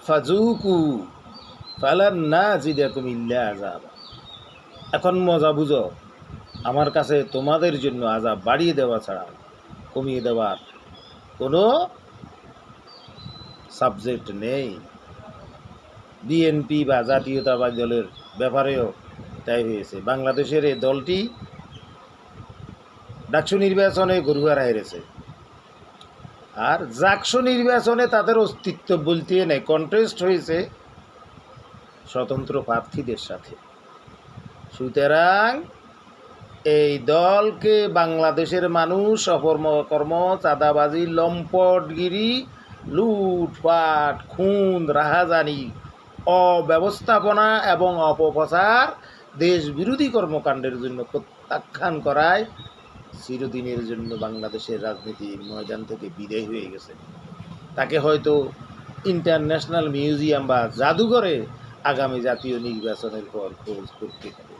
ফাজুকু ফালান নাজিদাকুম ইল্লা আযাবা। এখন মজা বুঝো, আমার কাছে তোমাদের জন্য আযাব বাড়িয়ে দেওয়া ছাড়া কমিয়ে দেওয়ার কোনো সাবজেক্ট নেই। বিএনপি বা জাতীয়তাবাদী দলের ব্যাপারেও তাই হয়েছে। বাংলাদেশের এই দলটি ডাকসু নির্বাচনে গরুয়ার হেরেছে, আর জাকসু নির্বাচনে তাদের অস্তিত্ব বলতে নেই। কন্টেস্ট হয়েছে স্বতন্ত্র প্রার্থীদের সাথে। সুতরাং এই দলকে বাংলাদেশের মানুষ অপকর্ম, চাঁদাবাজি, লম্পটগিরি, লুটপাট, খুন, রাহাজানি, অব্যবস্থাপনা এবং অপপ্রচার, দেশ বিরোধী কর্মকাণ্ডের জন্য প্রত্যাখ্যান করায় চিরদিনের জন্য বাংলাদেশের রাজনীতির ময়দান থেকে বিদায় হয়ে গেছে। তাকে হয়তো ইন্টারন্যাশনাল মিউজিয়াম বা জাদুঘরে আগামী জাতীয় নির্বাচনের পর খোঁজ করতে হবে।